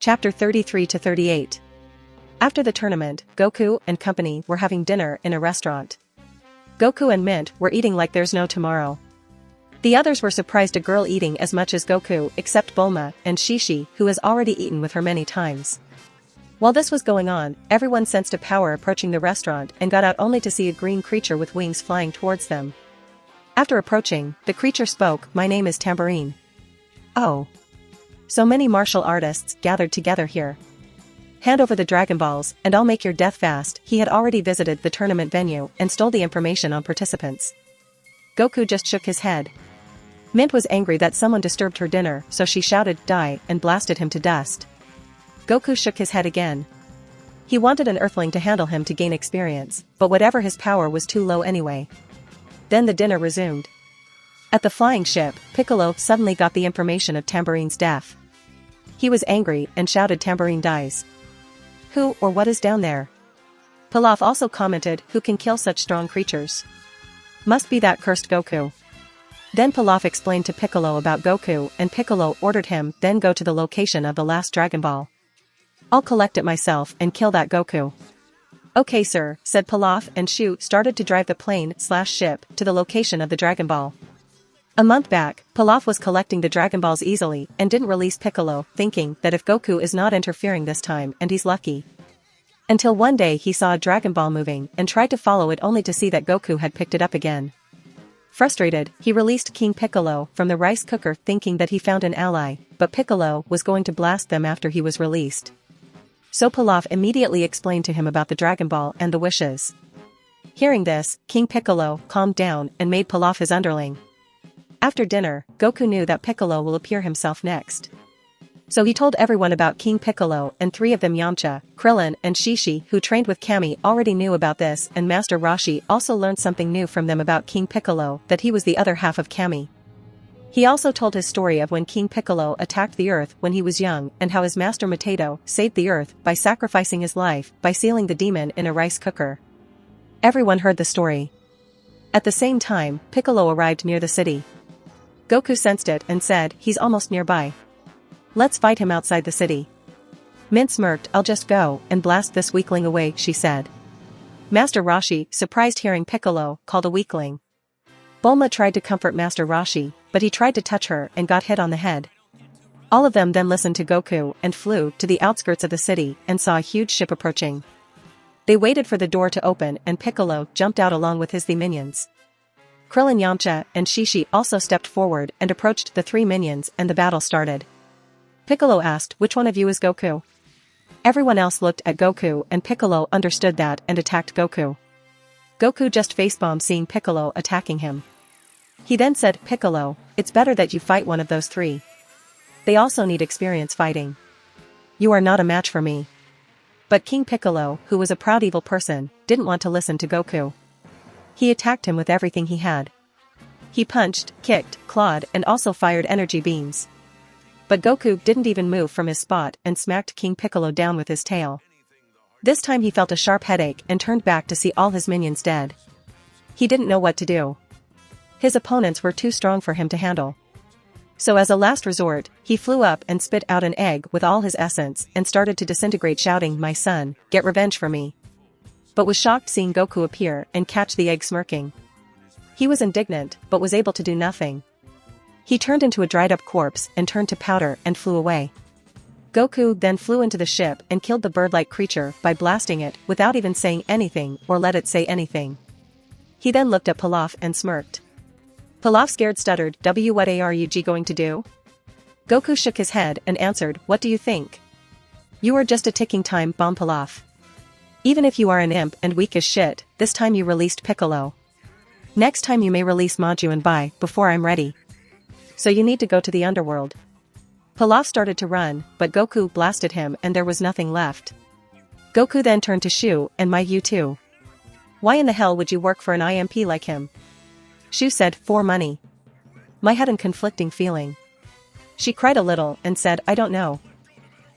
Chapter 33 to 38. After the tournament, Goku and company were having dinner in a restaurant. Goku and Mint were eating like there's no tomorrow. The others were surprised a girl eating as much as Goku except Bulma and Shishi, who has already eaten with her many times. While this was going on, everyone sensed a power approaching the restaurant and got out only to see a green creature with wings flying towards them. After approaching, the creature spoke, "My name is Tambourine." Oh. So many martial artists gathered together here. Hand over the Dragon Balls and I'll make your death fast. He had already visited the tournament venue and stole the information on participants. Goku just shook his head. Mint was angry that someone disturbed her dinner, so she shouted, "Die," and blasted him to dust. Goku shook his head again. He wanted an Earthling to handle him to gain experience, but whatever his power was too low anyway. Then the dinner resumed. At the flying ship, Piccolo suddenly got the information of Tambourine's death. He was angry and shouted, "Tambourine dies. Who or what is down there?" Pilaf also commented, "Who can kill such strong creatures? Must be that cursed Goku." Then Pilaf explained to Piccolo about Goku and Piccolo ordered him then go to the location of the last Dragon Ball. "I'll collect it myself and kill that Goku." "Okay sir," said Pilaf, and Shu started to drive the plane/ship to the location of the Dragon Ball. A month back, Pilaf was collecting the Dragon Balls easily and didn't release Piccolo, thinking that if Goku is not interfering this time and he's lucky. Until one day he saw a Dragon Ball moving and tried to follow it only to see that Goku had picked it up again. Frustrated, he released King Piccolo from the rice cooker thinking that he found an ally, but Piccolo was going to blast them after he was released. So Pilaf immediately explained to him about the Dragon Ball and the wishes. Hearing this, King Piccolo calmed down and made Pilaf his underling. After dinner, Goku knew that Piccolo will appear himself next. So he told everyone about King Piccolo and three of them Yamcha, Krillin and Shishi who trained with Kami already knew about this and Master Roshi also learned something new from them about King Piccolo, that he was the other half of Kami. He also told his story of when King Piccolo attacked the earth when he was young and how his master Mateto saved the earth by sacrificing his life by sealing the demon in a rice cooker. Everyone heard the story. At the same time, Piccolo arrived near the city. Goku sensed it and said, "He's almost nearby. Let's fight him outside the city." Mint smirked, "I'll just go and blast this weakling away," she said. Master Roshi, surprised hearing Piccolo called a weakling. Bulma tried to comfort Master Roshi, but he tried to touch her and got hit on the head. All of them then listened to Goku and flew to the outskirts of the city and saw a huge ship approaching. They waited for the door to open and Piccolo jumped out along with his minions. Krillin, Yamcha, and Shishi also stepped forward and approached the three minions and the battle started. Piccolo asked, "Which one of you is Goku?" Everyone else looked at Goku and Piccolo understood that and attacked Goku. Goku just facebombed seeing Piccolo attacking him. He then said, "Piccolo, it's better that you fight one of those three. They also need experience fighting. You are not a match for me." But King Piccolo, who was a proud evil person, didn't want to listen to Goku. He attacked him with everything he had. He punched, kicked, clawed and also fired energy beams. But Goku didn't even move from his spot and smacked King Piccolo down with his tail. This time he felt a sharp headache and turned back to see all his minions dead. He didn't know what to do. His opponents were too strong for him to handle. So as a last resort, he flew up and spit out an egg with all his essence and started to disintegrate shouting, "My son, get revenge for me." But was shocked seeing Goku appear and catch the egg smirking. He was indignant, but was able to do nothing. He turned into a dried-up corpse and turned to powder and flew away. Goku then flew into the ship and killed the bird-like creature by blasting it without even saying anything or let it say anything. He then looked at Pilaf and smirked. Pilaf scared stuttered, "What are you going to do?" Goku shook his head and answered, "What do you think? You are just a ticking time bomb, Pilaf. Even if you are an imp and weak as shit, this time you released Piccolo. Next time you may release Maju and Bai before I'm ready. So you need to go to the underworld." Pilaf started to run, but Goku blasted him and there was nothing left. Goku then turned to Shu and you too. "Why in the hell would you work for an IMP like him?" Shu said, "For money." Mai had a conflicting feeling. She cried a little and said, "I don't know.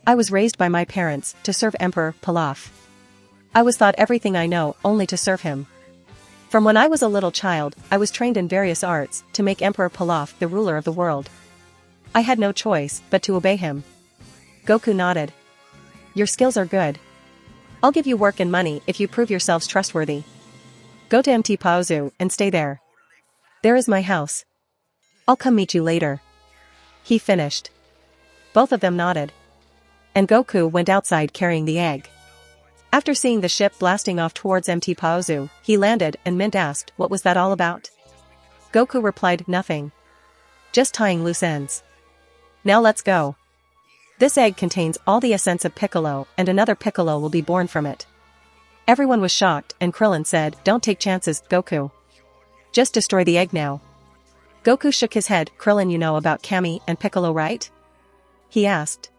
I was raised by my parents to serve Emperor Pilaf. I was taught everything I know only to serve him. From when I was a little child, I was trained in various arts to make Emperor Pilaf the ruler of the world. I had no choice but to obey him. Goku nodded. Your skills are good. I'll give you work and money if you prove yourselves trustworthy. Go to Mt. Paozu and stay there. There is my house. I'll come meet you later. He finished. Both of them nodded. And Goku went outside carrying the egg. After seeing the ship blasting off towards Mt. Paozu, he landed and Mint asked what was that all about. Goku replied nothing. Just tying loose ends. Now let's go. This egg contains all the essence of Piccolo and another Piccolo will be born from it. Everyone was shocked and Krillin said, don't take chances, Goku. Just destroy the egg now. Goku shook his head. Krillin, you know about Kami and Piccolo, right? He asked.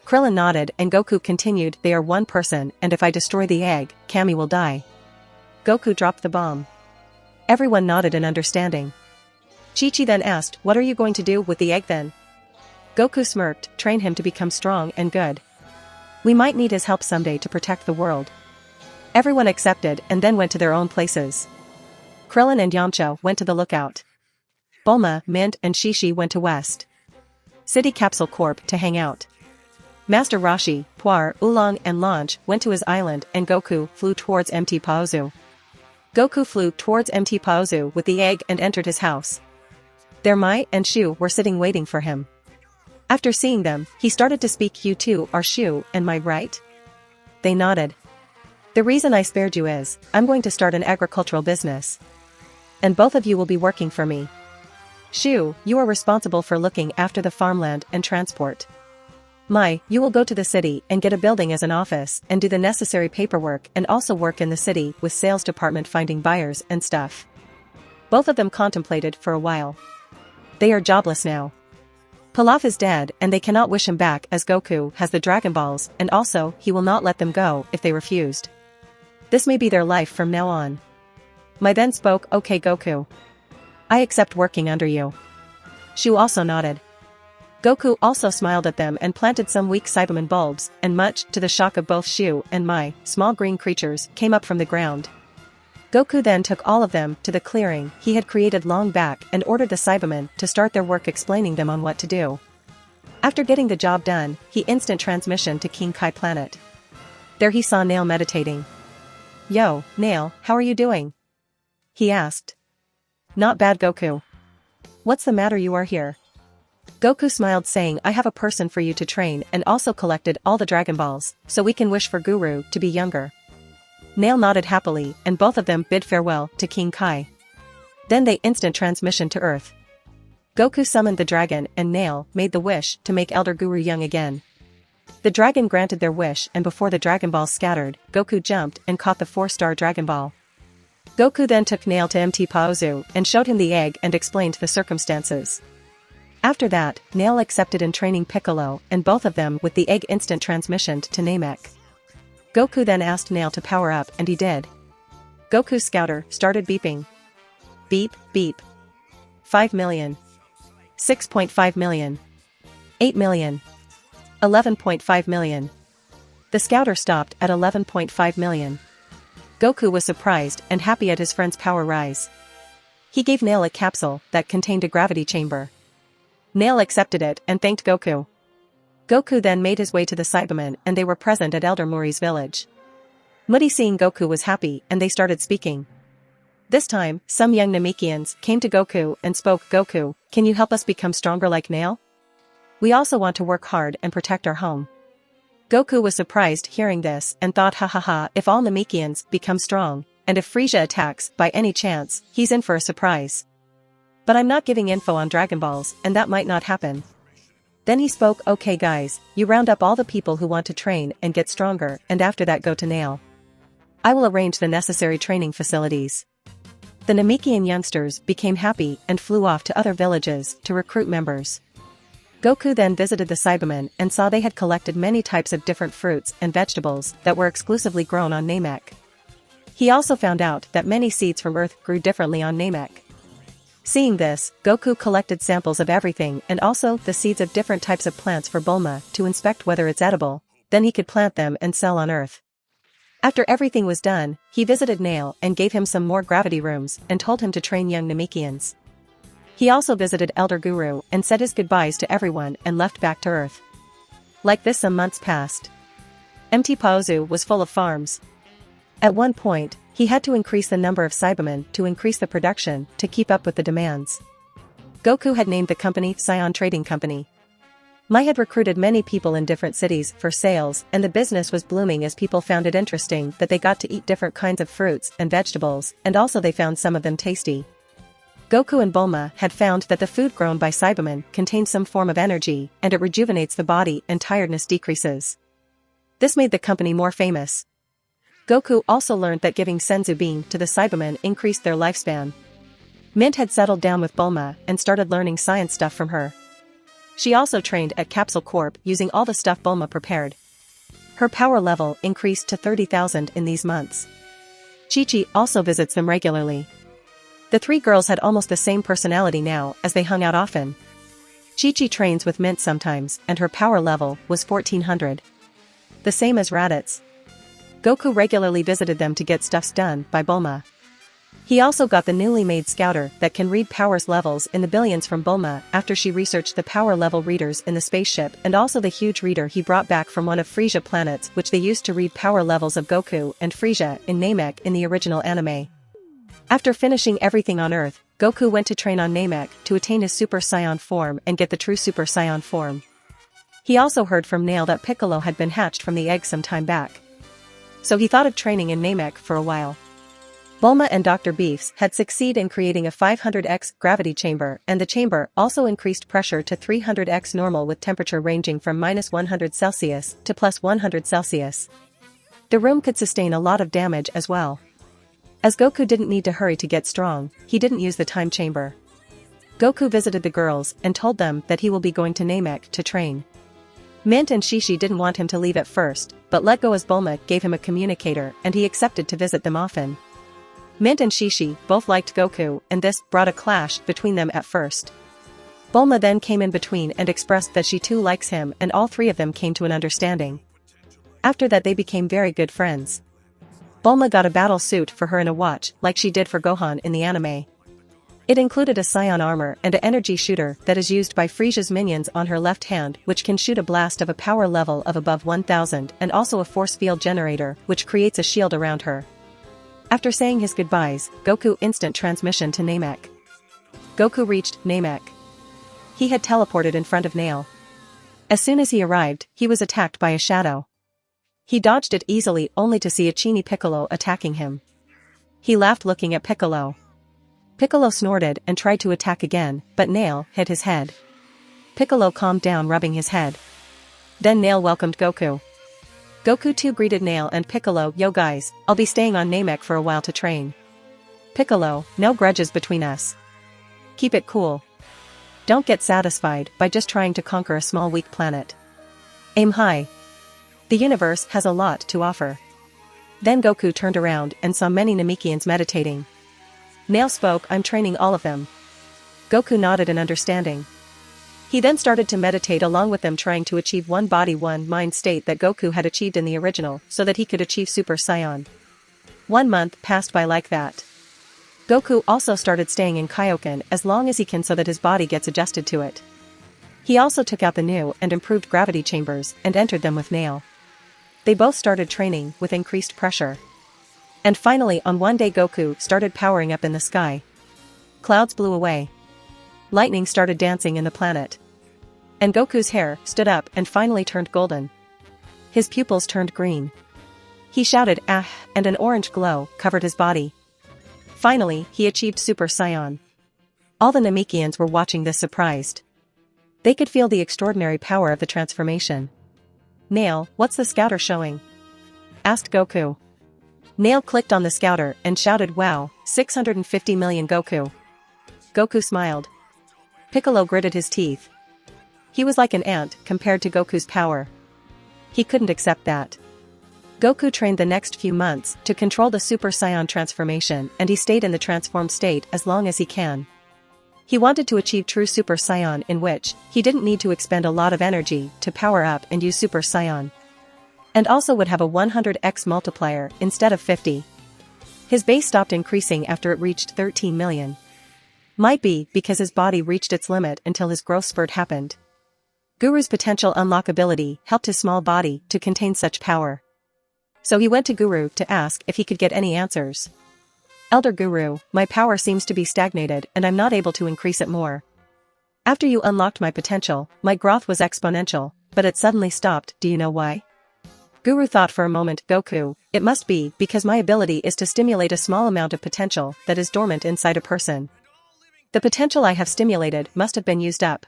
Krillin nodded and Goku continued, they are one person and if I destroy the egg, Kami will die. Goku dropped the bomb. Everyone nodded in understanding. Chi-Chi then asked, what are you going to do with the egg then? Goku smirked, train him to become strong and good. We might need his help someday to protect the world. Everyone accepted and then went to their own places. Krillin and Yamcha went to the lookout. Bulma, Mint and Shishi went to West City Capsule Corp to hang out. Master Roshi, Puar, Oolong and Launch went to his island and Goku flew towards Mt. Paozu. Goku flew towards Mt. Paozu with the egg and entered his house. There Mai and Shu were sitting waiting for him. After seeing them, he started to speak. You two are Shu and Mai, right? They nodded. The reason I spared you is, I'm going to start an agricultural business. And both of you will be working for me. Shu, you are responsible for looking after the farmland and transport. Mai, you will go to the city and get a building as an office and do the necessary paperwork and also work in the city with sales department finding buyers and stuff. Both of them contemplated for a while. They are jobless now. Pilaf is dead and they cannot wish him back as Goku has the Dragon Balls and also he will not let them go if they refused. This may be their life from now on. Mai then spoke, okay Goku. I accept working under you. Shu also nodded. Goku also smiled at them and planted some weak Cyberman bulbs, and much to the shock of both Shu and Mai, small green creatures came up from the ground. Goku then took all of them to the clearing he had created long back and ordered the Cybermen to start their work explaining them on what to do. After getting the job done, he instant transmission to King Kai planet. There he saw Nail meditating. Yo, Nail, how are you doing? He asked. Not bad Goku. What's the matter, you are here? Goku smiled saying I have a person for you to train and also collected all the Dragon Balls, so we can wish for Guru to be younger. Nail nodded happily and both of them bid farewell to King Kai. Then they instant transmission to Earth. Goku summoned the dragon and Nail made the wish to make Elder Guru young again. The dragon granted their wish and before the Dragon Balls scattered, Goku jumped and caught the 4-star Dragon Ball. Goku then took Nail to Mt. Paozu and showed him the egg and explained the circumstances. After that, Nail accepted in training Piccolo and both of them with the egg instant transmissioned to Namek. Goku then asked Nail to power up and he did. Goku's scouter started beeping. Beep, beep. 5 million. 6.5 million. 8 million. 11.5 million. The scouter stopped at 11.5 million. Goku was surprised and happy at his friend's power rise. He gave Nail a capsule that contained a gravity chamber. Nail accepted it and thanked Goku. Goku then made his way to the Cybermen and they were present at Elder Muri's village. Muddy seeing Goku was happy and they started speaking. This time, some young Namekians came to Goku and spoke, Goku, can you help us become stronger like Nail? We also want to work hard and protect our home. Goku was surprised hearing this and thought ha, if all Namekians become strong, and if Frieza attacks by any chance, he's in for a surprise. But I'm not giving info on Dragon Balls and that might not happen. Then he spoke, okay guys, you round up all the people who want to train and get stronger and after that go to Nail. I will arrange the necessary training facilities. The Namekian youngsters became happy and flew off to other villages to recruit members. Goku then visited the Cybermen and saw they had collected many types of different fruits and vegetables that were exclusively grown on Namek. He also found out that many seeds from Earth grew differently on Namek. Seeing this, Goku collected samples of everything and also the seeds of different types of plants for Bulma to inspect whether it's edible, then he could plant them and sell on Earth. After everything was done, he visited Nail and gave him some more gravity rooms and told him to train young Namekians. He also visited Elder Guru and said his goodbyes to everyone and left back to Earth. Like this some months passed. MT Paozu was full of farms. At one point, he had to increase the number of Cybermen to increase the production to keep up with the demands. Goku had named the company Scion Trading Company. Mai had recruited many people in different cities for sales, and the business was blooming as people found it interesting that they got to eat different kinds of fruits and vegetables, and also they found some of them tasty. Goku and Bulma had found that the food grown by Cybermen contains some form of energy, and it rejuvenates the body and tiredness decreases. This made the company more famous. Goku also learned that giving Senzu Bean to the Cybermen increased their lifespan. Mint had settled down with Bulma and started learning science stuff from her. She also trained at Capsule Corp using all the stuff Bulma prepared. Her power level increased to 30,000 in these months. Chi-Chi also visits them regularly. The three girls had almost the same personality now as they hung out often. Chi-Chi trains with Mint sometimes and her power level was 1400. The same as Raditz. Goku regularly visited them to get stuffs done by Bulma. He also got the newly made scouter that can read powers levels in the billions from Bulma after she researched the power level readers in the spaceship and also the huge reader he brought back from one of Frisia planets which they used to read power levels of Goku and Frisia in Namek in the original anime. After finishing everything on Earth, Goku went to train on Namek to attain his Super Saiyan form and get the true Super Saiyan form. He also heard from Nail that Piccolo had been hatched from the egg some time back. So he thought of training in Namek for a while. Bulma and Dr. Beefs had succeeded in creating a 500x gravity chamber, and the chamber also increased pressure to 300x normal with temperature ranging from -100 Celsius to +100 Celsius. The room could sustain a lot of damage as well. As Goku didn't need to hurry to get strong, he didn't use the time chamber. Goku visited the girls and told them that he will be going to Namek to train. Mint and Shishi didn't want him to leave at first, but let go as Bulma gave him a communicator and he accepted to visit them often. Mint and Shishi both liked Goku and this brought a clash between them at first. Bulma then came in between and expressed that she too likes him and all three of them came to an understanding. After that they became very good friends. Bulma got a battle suit for her and a watch like she did for Gohan in the anime. It included a Saiyan armor and an energy shooter that is used by Frisia's minions on her left hand which can shoot a blast of a power level of above 1000 and also a force field generator which creates a shield around her. After saying his goodbyes, Goku instant transmission to Namek. Goku reached Namek. He had teleported in front of Nail. As soon as he arrived, he was attacked by a shadow. He dodged it easily only to see a Chini Piccolo attacking him. He laughed looking at Piccolo. Piccolo snorted and tried to attack again, but Nail hit his head. Piccolo calmed down rubbing his head. Then Nail welcomed Goku. Goku too greeted Nail and Piccolo, "Yo guys, I'll be staying on Namek for a while to train." Piccolo, "No grudges between us. Keep it cool. Don't get satisfied by just trying to conquer a small weak planet. Aim high. The universe has a lot to offer." Then Goku turned around and saw many Namekians meditating. Nail spoke, "I'm training all of them." Goku nodded in understanding. He then started to meditate along with them trying to achieve one body one mind state that Goku had achieved in the original so that he could achieve Super Saiyan. 1 month passed by like that. Goku also started staying in Kaioken as long as he can so that his body gets adjusted to it. He also took out the new and improved gravity chambers and entered them with Nail. They both started training with increased pressure. And finally on one day Goku started powering up in the sky. Clouds blew away. Lightning started dancing in the planet. And Goku's hair stood up and finally turned golden. His pupils turned green. He shouted "Ah!" and an orange glow covered his body. Finally, he achieved Super Saiyan. All the Namekians were watching this surprised. They could feel the extraordinary power of the transformation. "Nail, what's the scouter showing?" asked Goku. Nail clicked on the scouter and shouted, "Wow, 650 million Goku." Goku smiled. Piccolo gritted his teeth. He was like an ant compared to Goku's power. He couldn't accept that. Goku trained the next few months to control the Super Saiyan transformation and he stayed in the transformed state as long as he can. He wanted to achieve true Super Saiyan in which he didn't need to expend a lot of energy to power up and use Super Saiyan. And also would have a 100x multiplier instead of 50. His base stopped increasing after it reached 13 million. Might be because his body reached its limit until his growth spurt happened. Guru's potential unlock ability helped his small body to contain such power. So he went to Guru to ask if he could get any answers. Elder Guru, my power seems to be stagnated and I'm not able to increase it more. After you unlocked my potential, my growth was exponential, but it suddenly stopped, do you know why? Guru thought for a moment. Goku, it must be because my ability is to stimulate a small amount of potential that is dormant inside a person. The potential I have stimulated must have been used up.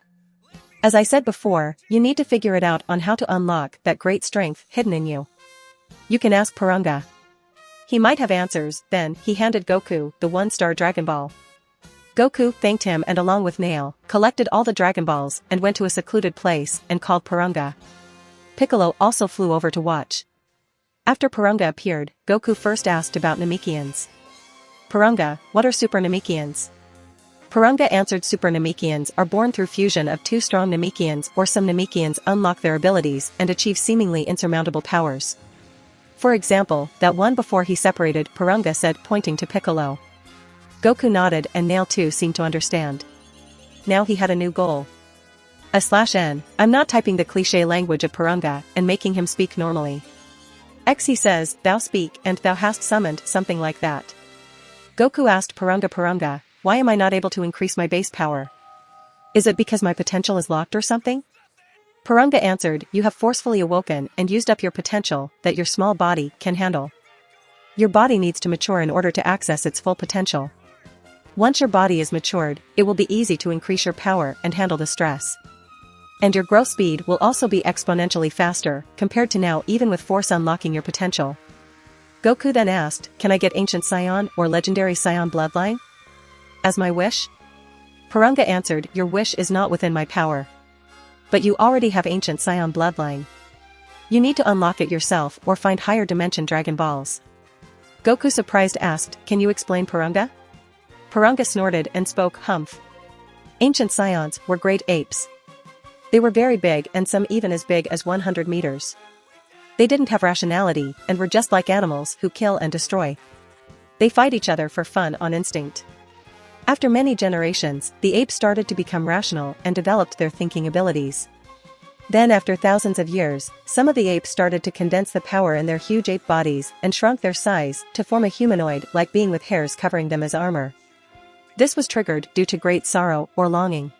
As I said before, you need to figure it out on how to unlock that great strength hidden in you. You can ask Puranga. He might have answers. Then he handed Goku the one-star Dragon Ball. Goku thanked him and along with Nail, collected all the Dragon Balls and went to a secluded place and called Puranga. Piccolo also flew over to watch. After Puranga appeared, Goku first asked about Namekians. Puranga, what are Super Namekians? Puranga answered Super Namekians are born through fusion of two strong Namekians, or some Namekians unlock their abilities and achieve seemingly insurmountable powers. For example, that one before he separated, Puranga said, pointing to Piccolo. Goku nodded and Nail too seemed to understand. Now he had a new goal. /N, I'm not typing the cliché language of Puranga and making him speak normally. He says, thou speak and thou hast summoned something like that. Goku asked Puranga, why am I not able to increase my base power? Is it because my potential is locked or something? Puranga answered, you have forcefully awoken and used up your potential that your small body can handle. Your body needs to mature in order to access its full potential. Once your body is matured, it will be easy to increase your power and handle the stress. And your growth speed will also be exponentially faster, compared to now even with force unlocking your potential. Goku then asked, can I get Ancient Saiyan or Legendary Saiyan bloodline? As my wish? Puranga answered, your wish is not within my power. But you already have Ancient Saiyan bloodline. You need to unlock it yourself or find higher dimension Dragon Balls. Goku surprised asked, can you explain Puranga? Puranga snorted and spoke, humph. Ancient Saiyans were great apes. They were very big and some even as big as 100 meters. They didn't have rationality and were just like animals who kill and destroy. They fight each other for fun on instinct. After many generations, the apes started to become rational and developed their thinking abilities. Then after thousands of years, some of the apes started to condense the power in their huge ape bodies and shrunk their size to form a humanoid-like being with hairs covering them as armor. This was triggered due to great sorrow or longing.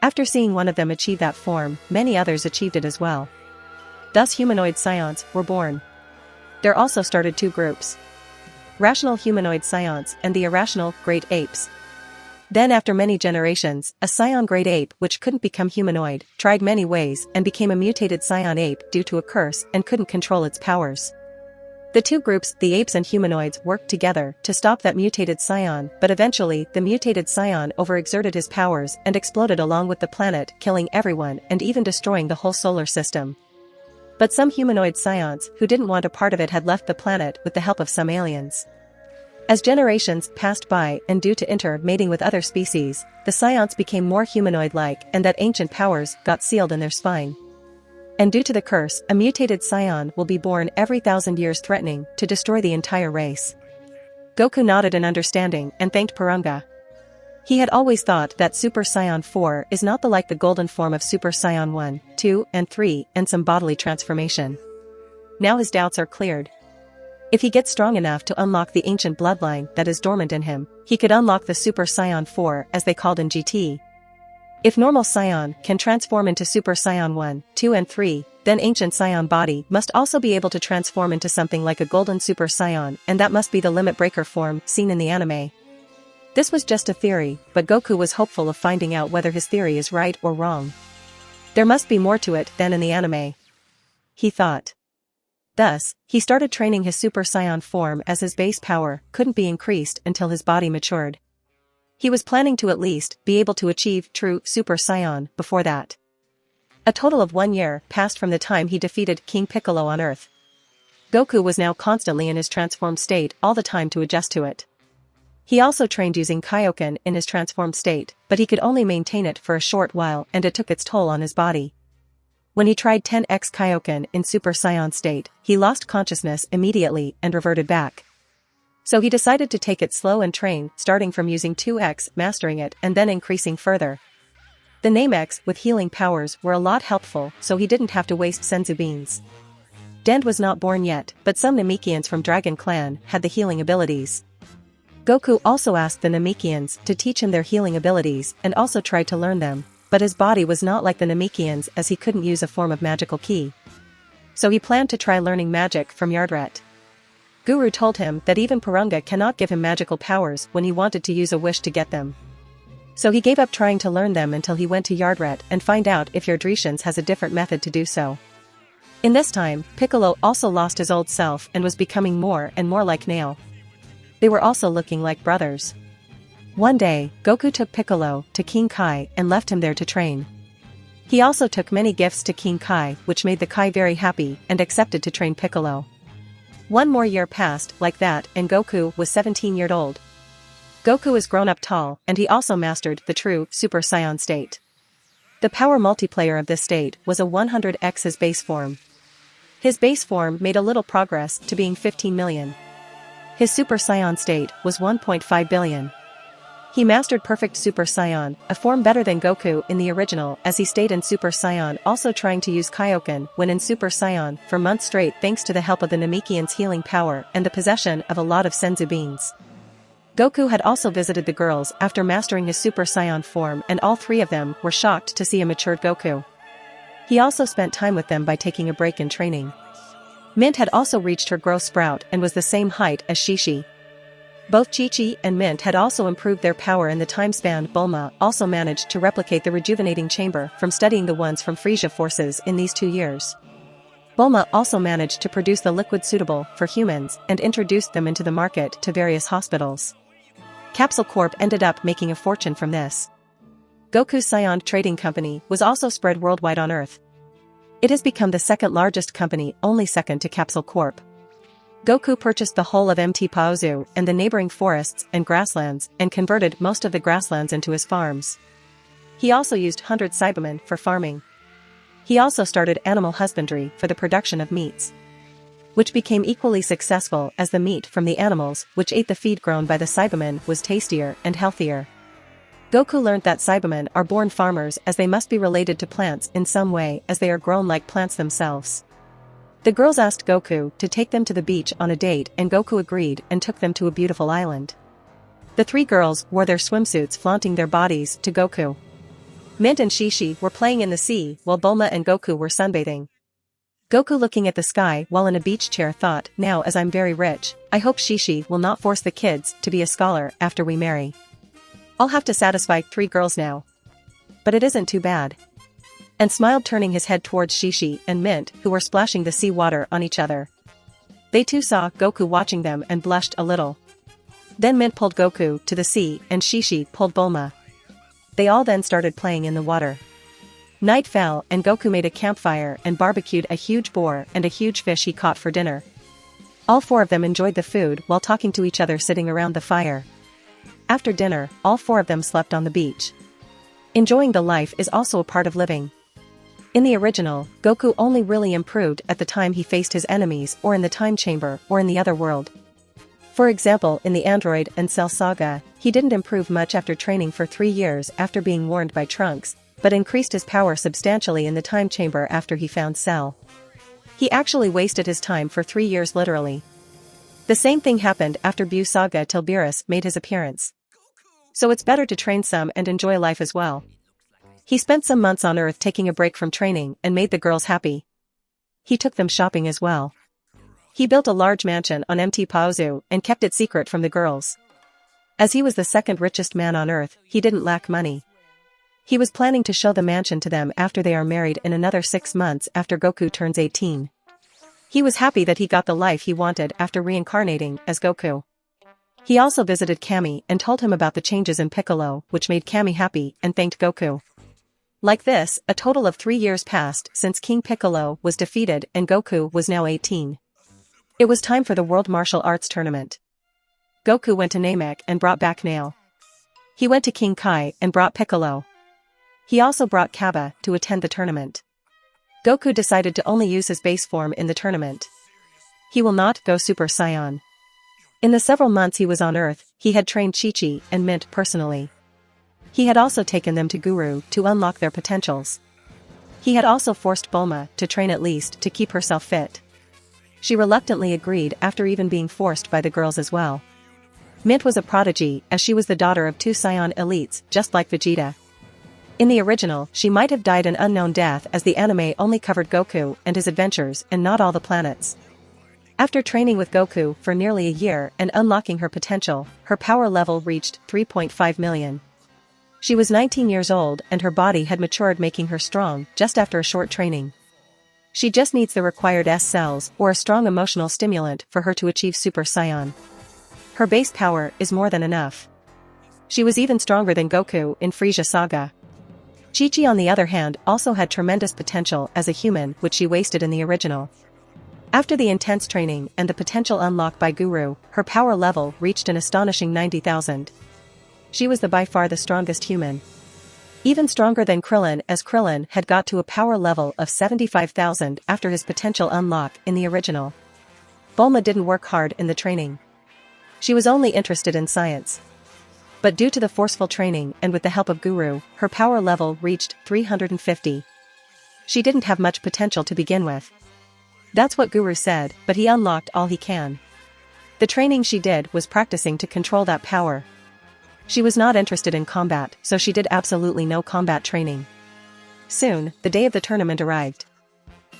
After seeing one of them achieve that form, many others achieved it as well. Thus humanoid Saiyans were born. There also started two groups. Rational humanoid Saiyans and the irrational great apes. Then after many generations, a Saiyan great ape which couldn't become humanoid, tried many ways and became a mutated Saiyan ape due to a curse and couldn't control its powers. The two groups, the apes and humanoids, worked together to stop that mutated Saiyan, but eventually the mutated Saiyan overexerted his powers and exploded along with the planet, killing everyone and even destroying the whole solar system. But some humanoid Saiyans who didn't want a part of it had left the planet with the help of some aliens. As generations passed by and due to intermating with other species, the Saiyans became more humanoid-like and that ancient powers got sealed in their spine. And due to the curse, a mutated Saiyan will be born every 1,000 years threatening to destroy the entire race. Goku nodded in understanding and thanked Puranga. He had always thought that Super Saiyan 4 is not the golden form of Super Saiyan 1, 2, and 3 and some bodily transformation. Now his doubts are cleared. If he gets strong enough to unlock the ancient bloodline that is dormant in him, he could unlock the Super Saiyan 4 as they called in GT. If normal Saiyan can transform into Super Saiyan 1, 2 and 3, then ancient Saiyan body must also be able to transform into something like a golden Super Saiyan, and that must be the limit breaker form seen in the anime. This was just a theory, but Goku was hopeful of finding out whether his theory is right or wrong. There must be more to it than in the anime, he thought. Thus, he started training his Super Saiyan form as his base power couldn't be increased until his body matured. He was planning to at least be able to achieve true Super Saiyan before that. A total of 1 year passed from the time he defeated King Piccolo on Earth. Goku was now constantly in his transformed state all the time to adjust to it. He also trained using Kaioken in his transformed state, but he could only maintain it for a short while and it took its toll on his body. When he tried 10x Kaioken in Super Saiyan state, he lost consciousness immediately and reverted back. So he decided to take it slow and train, starting from using 2x, mastering it, and then increasing further. The Namex with healing powers were a lot helpful, so he didn't have to waste senzu beans. Dend was not born yet, but some Namekians from Dragon Clan had the healing abilities. Goku also asked the Namekians to teach him their healing abilities and also tried to learn them, but his body was not like the Namekians as he couldn't use a form of magical ki. So he planned to try learning magic from Yardrat. Guru told him that even Purunga cannot give him magical powers when he wanted to use a wish to get them. So he gave up trying to learn them until he went to Yardrat and find out if Yardretians has a different method to do so. In this time, Piccolo also lost his old self and was becoming more and more like Nail. They were also looking like brothers. One day, Goku took Piccolo to King Kai and left him there to train. He also took many gifts to King Kai, which made the Kai very happy and accepted to train Piccolo. One more year passed like that and Goku was 17 years old. Goku is grown up tall and he also mastered the true Super Saiyan state. The power multiplier of this state was a 100x his base form. His base form made a little progress to being 15 million. His Super Saiyan state was 1.5 billion. He mastered Perfect Super Saiyan, a form better than Goku in the original as he stayed in Super Saiyan also trying to use Kaioken when in Super Saiyan for months straight thanks to the help of the Namekian's healing power and the possession of a lot of senzu beans. Goku had also visited the girls after mastering his Super Saiyan form and all three of them were shocked to see a matured Goku. He also spent time with them by taking a break in training. Mint had also reached her growth sprout and was the same height as Shishi. Both Chi-Chi and Mint had also improved their power in the time span. Bulma also managed to replicate the rejuvenating chamber from studying the ones from Frisia forces in these 2 years. Bulma also managed to produce the liquid suitable for humans and introduced them into the market to various hospitals. Capsule Corp ended up making a fortune from this. Goku's Saiyan Trading Company was also spread worldwide on Earth. It has become the second largest company, only second to Capsule Corp. Goku purchased the whole of Mt. Paozu and the neighboring forests and grasslands and converted most of the grasslands into his farms. He also used 100 Cybermen for farming. He also started animal husbandry for the production of meats, which became equally successful as the meat from the animals which ate the feed grown by the Cybermen was tastier and healthier. Goku learned that Cybermen are born farmers as they must be related to plants in some way as they are grown like plants themselves. The girls asked Goku to take them to the beach on a date and Goku agreed and took them to a beautiful island. The three girls wore their swimsuits flaunting their bodies to Goku. Mint and Shishi were playing in the sea while Bulma and Goku were sunbathing. Goku looking at the sky while in a beach chair thought, now as I'm very rich, I hope Shishi will not force the kids to be a scholar after we marry. I'll have to satisfy 3 girls now. But it isn't too bad. And smiled turning his head towards Shishi and Mint who were splashing the sea water on each other. They too saw Goku watching them and blushed a little. Then Mint pulled Goku to the sea and Shishi pulled Bulma. They all then started playing in the water. Night fell and Goku made a campfire and barbecued a huge boar and a huge fish he caught for dinner. All 4 of them enjoyed the food while talking to each other sitting around the fire. After dinner, all 4 of them slept on the beach. Enjoying the life is also a part of living. In the original, Goku only really improved at the time he faced his enemies or in the time chamber or in the other world. For example, in the Android and Cell saga, he didn't improve much after training for 3 years after being warned by Trunks, but increased his power substantially in the time chamber after he found Cell. He actually wasted his time for 3 years literally. The same thing happened after Buu saga till Beerus made his appearance. So it's better to train some and enjoy life as well. He spent some months on Earth taking a break from training and made the girls happy. He took them shopping as well. He built a large mansion on Mt. Paozu and kept it secret from the girls. As he was the second richest man on Earth, he didn't lack money. He was planning to show the mansion to them after they are married in another 6 months after Goku turns 18. He was happy that he got the life he wanted after reincarnating as Goku. He also visited Kami and told him about the changes in Piccolo, which made Kami happy and thanked Goku. Like this, a total of 3 years passed since King Piccolo was defeated and Goku was now 18. It was time for the World Martial Arts Tournament. Goku went to Namek and brought back Nail. He went to King Kai and brought Piccolo. He also brought Kaba to attend the tournament. Goku decided to only use his base form in the tournament. He will not go Super Saiyan. In the several months he was on Earth, he had trained Chi-Chi and Mint personally. He had also taken them to Guru to unlock their potentials. He had also forced Bulma to train at least to keep herself fit. She reluctantly agreed after even being forced by the girls as well. Mint was a prodigy as she was the daughter of 2 Saiyan elites just like Vegeta. In the original, she might have died an unknown death as the anime only covered Goku and his adventures and not all the planets. After training with Goku for nearly a year and unlocking her potential, her power level reached 3.5 million. She was 19 years old and her body had matured, making her strong just after a short training. She just needs the required S cells or a strong emotional stimulant for her to achieve Super Saiyan. Her base power is more than enough. She was even stronger than Goku in Frieza Saga. Chi-Chi on the other hand also had tremendous potential as a human, which she wasted in the original. After the intense training and the potential unlocked by Guru, her power level reached an astonishing 90,000. She was by far the strongest human. Even stronger than Krillin, as Krillin had got to a power level of 75,000 after his potential unlock in the original. Bulma didn't work hard in the training. She was only interested in science. But due to the forceful training and with the help of Guru, her power level reached 350. She didn't have much potential to begin with. That's what Guru said, but he unlocked all he can. The training she did was practicing to control that power. She was not interested in combat, so she did absolutely no combat training. Soon, the day of the tournament arrived.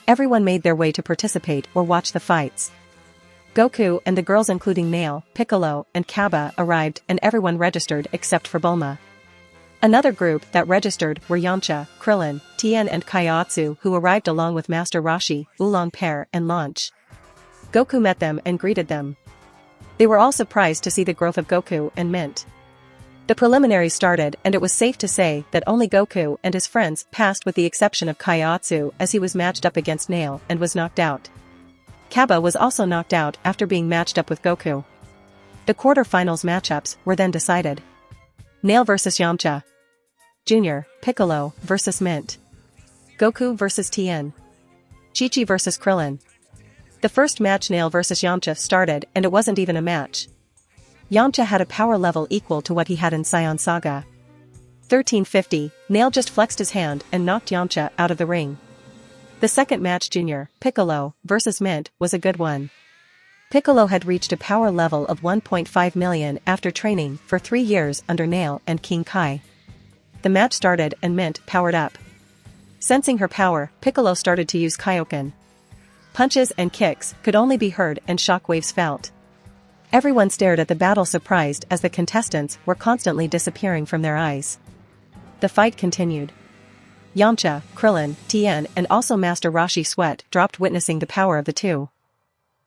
Everyone made their way to participate or watch the fights. Goku and the girls including Nail, Piccolo, and Kaba arrived and everyone registered except for Bulma. Another group that registered were Yamcha, Krillin, Tien and Kaiotsu, who arrived along with Master Roshi, Oolong Pear and Launch. Goku met them and greeted them. They were all surprised to see the growth of Goku and Mint. The preliminaries started and it was safe to say that only Goku and his friends passed with the exception of Kaiotsu as he was matched up against Nail and was knocked out. Kaba was also knocked out after being matched up with Goku. The quarter-finals matchups were then decided. Nail vs Yamcha. Junior, Piccolo vs Mint. Goku vs Tien. Chi-Chi vs Krillin. The first match Nail vs Yamcha started and it wasn't even a match. Yamcha had a power level equal to what he had in Saiyan Saga. 1350, Nail just flexed his hand and knocked Yamcha out of the ring. The second match Junior, Piccolo vs Mint was a good one. Piccolo had reached a power level of 1.5 million after training for 3 years under Nail and King Kai. The match started and Mint powered up. Sensing her power, Piccolo started to use Kaioken. Punches and kicks could only be heard and shockwaves felt. Everyone stared at the battle surprised as the contestants were constantly disappearing from their eyes. The fight continued. Yamcha, Krillin, Tien and also Master Roshi sweat dropped witnessing the power of the two.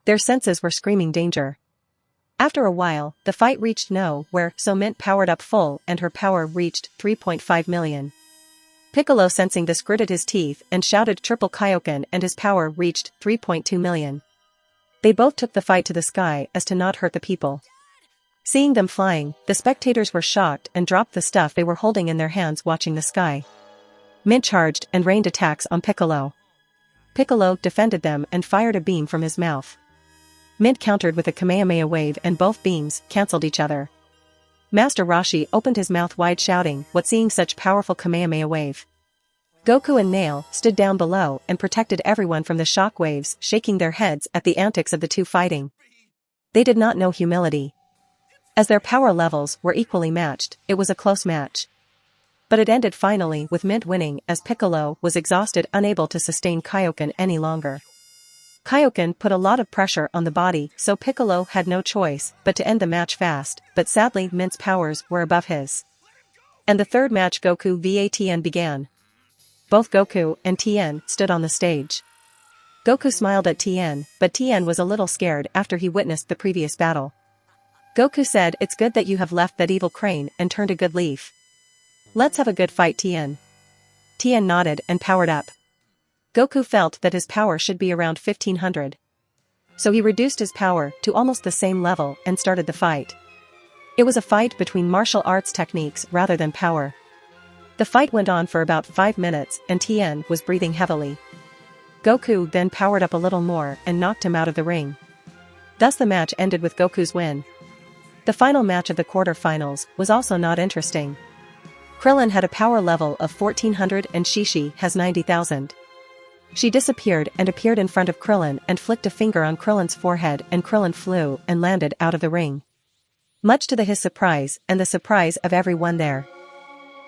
Their senses were screaming danger. After a while, the fight reached nowhere, so Mint powered up full and her power reached 3.5 million. Piccolo sensing this gritted his teeth and shouted triple Kaioken and his power reached 3.2 million. They both took the fight to the sky as to not hurt the people. Seeing them flying, the spectators were shocked and dropped the stuff they were holding in their hands watching the sky. Mint charged and rained attacks on Piccolo. Piccolo defended them and fired a beam from his mouth. Mint countered with a Kamehameha wave and both beams cancelled each other. Master Roshi opened his mouth wide shouting what seeing such powerful Kamehameha wave. Goku and Nail stood down below and protected everyone from the shock waves, shaking their heads at the antics of the two fighting. They did not know humility. As their power levels were equally matched, it was a close match. But it ended finally with Mint winning as Piccolo was exhausted, unable to sustain Kaioken any longer. Kaioken put a lot of pressure on the body, so Piccolo had no choice but to end the match fast, but sadly Mint's powers were above his. And the third match Goku vs Tien began. Both Goku and Tien stood on the stage. Goku smiled at Tien, but Tien was a little scared after he witnessed the previous battle. Goku said, "It's good that you have left that evil crane and turned a good leaf. Let's have a good fight, Tien." Tien nodded and powered up. Goku felt that his power should be around 1500. So he reduced his power to almost the same level and started the fight. It was a fight between martial arts techniques rather than power. The fight went on for about 5 minutes and Tien was breathing heavily. Goku then powered up a little more and knocked him out of the ring. Thus the match ended with Goku's win. The final match of the quarter-finals was also not interesting. Krillin had a power level of 1400 and Shishi has 90,000. She disappeared and appeared in front of Krillin and flicked a finger on Krillin's forehead, and Krillin flew and landed out of the ring. Much to his surprise and the surprise of everyone there.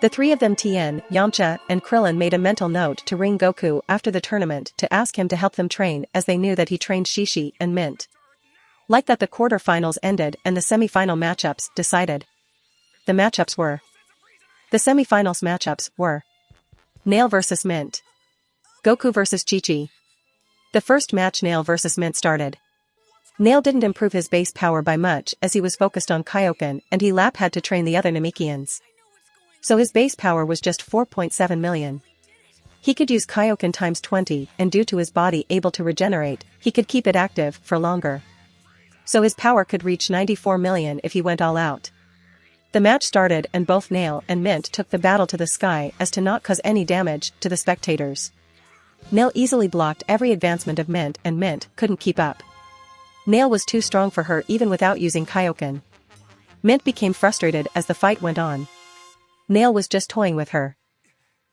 The three of them, Tien, Yamcha, and Krillin, made a mental note to ring Goku after the tournament to ask him to help them train, as they knew that he trained Shishi and Mint. Like that, the quarterfinals ended and the semi-final matchups decided. The semi-finals matchups were Nail vs Mint, Goku vs Chi-Chi. The first match, Nail vs Mint, started. Nail didn't improve his base power by much as he was focused on Kaioken, and he had to train the other Namekians. So his base power was just 4.7 million. He could use Kaioken times 20, and due to his body able to regenerate, he could keep it active for longer. So his power could reach 94 million if he went all out. The match started and both Nail and Mint took the battle to the sky as to not cause any damage to the spectators. Nail easily blocked every advancement of Mint, and Mint couldn't keep up. Nail was too strong for her even without using Kaioken. Mint became frustrated as the fight went on. Nail was just toying with her.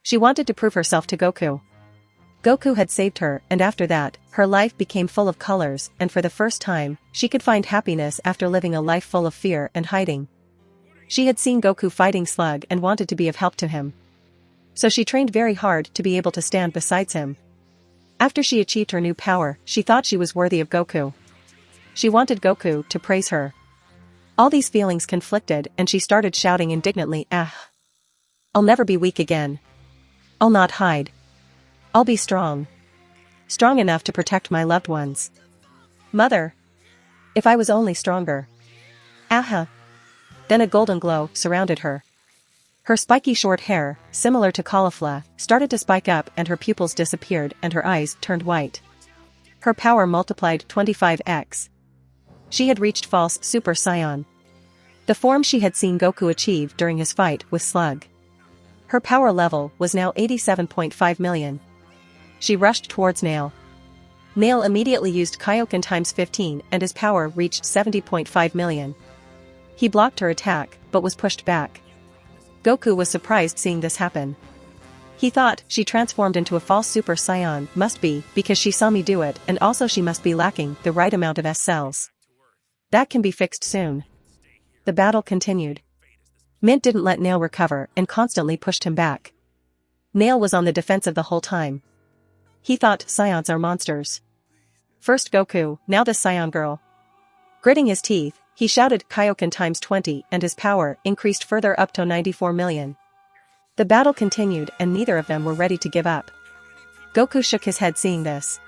She wanted to prove herself to Goku. Goku had saved her, and after that, her life became full of colors, and for the first time, she could find happiness after living a life full of fear and hiding. She had seen Goku fighting Slug and wanted to be of help to him. So she trained very hard to be able to stand beside him. After she achieved her new power, she thought she was worthy of Goku. She wanted Goku to praise her. All these feelings conflicted, and she started shouting indignantly, "Ah! I'll never be weak again. I'll not hide. I'll be strong. Strong enough to protect my loved ones. Mother! If I was only stronger. Aha!" Then a golden glow surrounded her. Her spiky short hair, similar to cauliflower, started to spike up, and her pupils disappeared and her eyes turned white. Her power multiplied 25x. She had reached false Super Saiyan. The form she had seen Goku achieve during his fight with Slug. Her power level was now 87.5 million. She rushed towards Nail. Nail immediately used Kaioken times 15 and his power reached 70.5 million. He blocked her attack, but was pushed back. Goku was surprised seeing this happen. He thought, she transformed into a false Super Saiyan, must be, because she saw me do it, and also she must be lacking the right amount of S cells. That can be fixed soon. The battle continued. Mint didn't let Nail recover and constantly pushed him back. Nail was on the defensive the whole time. He thought, Saiyans are monsters. First Goku, now this Saiyan girl. Gritting his teeth, he shouted Kaioken times 20 and his power increased further up to 94 million. The battle continued and neither of them were ready to give up. Goku shook his head seeing this.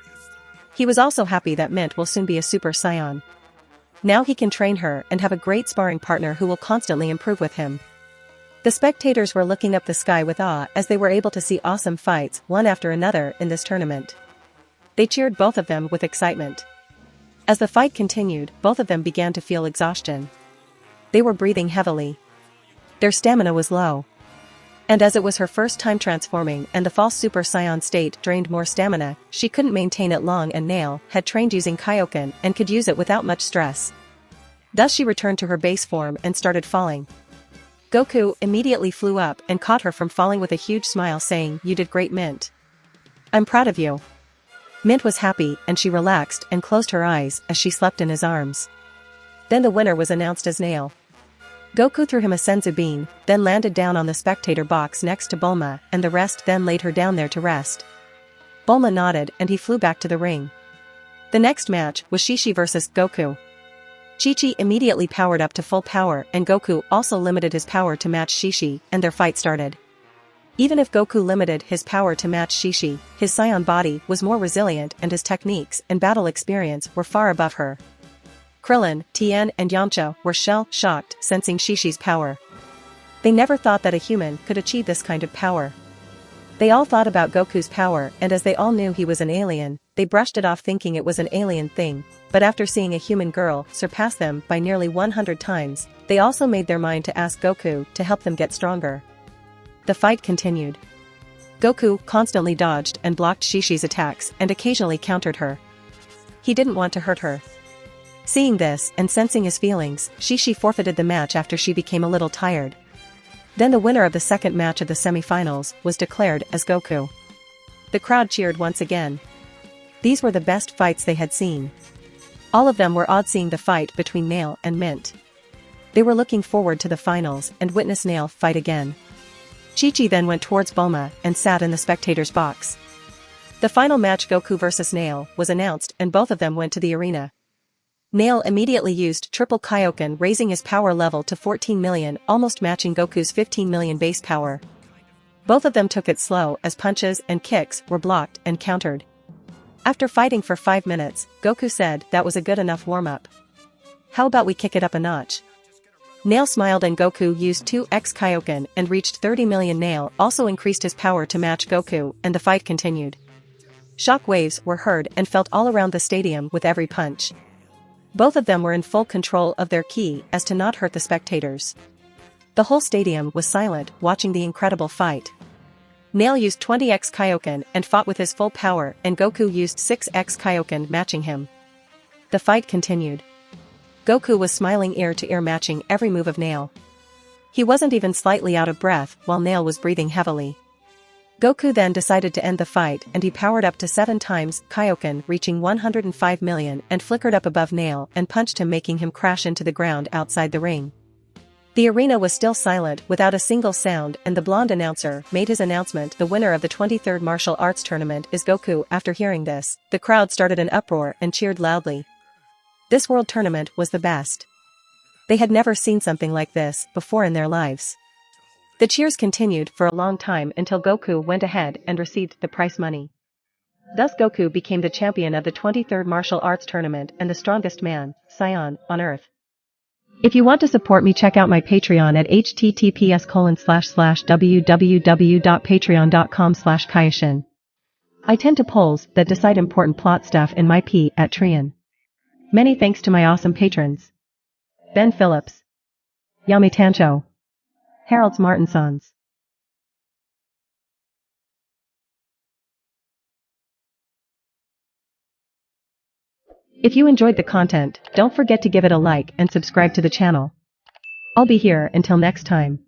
He was also happy that Mint will soon be a Super Saiyan. Now he can train her and have a great sparring partner who will constantly improve with him. The spectators were looking up the sky with awe as they were able to see awesome fights one after another in this tournament. They cheered both of them with excitement. As the fight continued, both of them began to feel exhaustion. They were breathing heavily. Their stamina was low. And as it was her first time transforming and the false Super Saiyan state drained more stamina, she couldn't maintain it long, and Nail had trained using Kaioken and could use it without much stress. Thus she returned to her base form and started falling. Goku immediately flew up and caught her from falling with a huge smile, saying, "You did great, Mint. I'm proud of you." Mint was happy and she relaxed and closed her eyes as she slept in his arms. Then the winner was announced as Nail. Goku threw him a senzu bean, then landed down on the spectator box next to Bulma, and the rest then laid her down there to rest. Bulma nodded and he flew back to the ring. The next match was Shishi vs Goku. Chi-Chi immediately powered up to full power and Goku also limited his power to match Shishi, and their fight started. Even if Goku limited his power to match Shishi, his Saiyan body was more resilient and his techniques and battle experience were far above her. Krillin, Tien and Yamcha were shell-shocked sensing Shishi's power. They never thought that a human could achieve this kind of power. They all thought about Goku's power, and as they all knew he was an alien, they brushed it off thinking it was an alien thing, but after seeing a human girl surpass them by nearly 100 times, they also made their mind to ask Goku to help them get stronger. The fight continued. Goku constantly dodged and blocked Shishi's attacks and occasionally countered her. He didn't want to hurt her. Seeing this and sensing his feelings, Shishi forfeited the match after she became a little tired. Then the winner of the second match of the semi-finals was declared as Goku. The crowd cheered once again. These were the best fights they had seen. All of them were awed seeing the fight between Nail and Mint. They were looking forward to the finals and witness Nail fight again. Chi-Chi then went towards Bulma and sat in the spectators' box. The final match, Goku vs Nail, was announced and both of them went to the arena. Nail immediately used triple Kaioken, raising his power level to 14 million, almost matching Goku's 15 million base power. Both of them took it slow as punches and kicks were blocked and countered. After fighting for 5 minutes, Goku said that was a good enough warm-up. How about we kick it up a notch? Nail smiled and Goku used 2x Kaioken and reached 30 million. Nail also increased his power to match Goku and the fight continued. Shock waves were heard and felt all around the stadium with every punch. Both of them were in full control of their ki as to not hurt the spectators. The whole stadium was silent watching the incredible fight. Nail used 20x Kaioken and fought with his full power and Goku used 6x Kaioken matching him. The fight continued. Goku was smiling ear to ear matching every move of Nail. He wasn't even slightly out of breath while Nail was breathing heavily. Goku then decided to end the fight and he powered up to 7 times Kaioken reaching 105 million and flickered up above Nail and punched him, making him crash into the ground outside the ring. The arena was still silent without a single sound and the blonde announcer made his announcement. The winner of the 23rd martial arts tournament is Goku. After hearing this, the crowd started an uproar and cheered loudly. This world tournament was the best. They had never seen something like this before in their lives. The cheers continued for a long time until Goku went ahead and received the prize money. Thus Goku became the champion of the 23rd martial arts tournament and the strongest man, Scion, on Earth. If you want to support me, check out my Patreon at https://www.patreon.com/Kaioshin. I tend to polls that decide important plot stuff in my P at Trian. Many thanks to my awesome patrons. Ben Phillips, Yami Tancho, Harold Martinsons. If you enjoyed the content, don't forget to give it a like and subscribe to the channel. I'll be here until next time.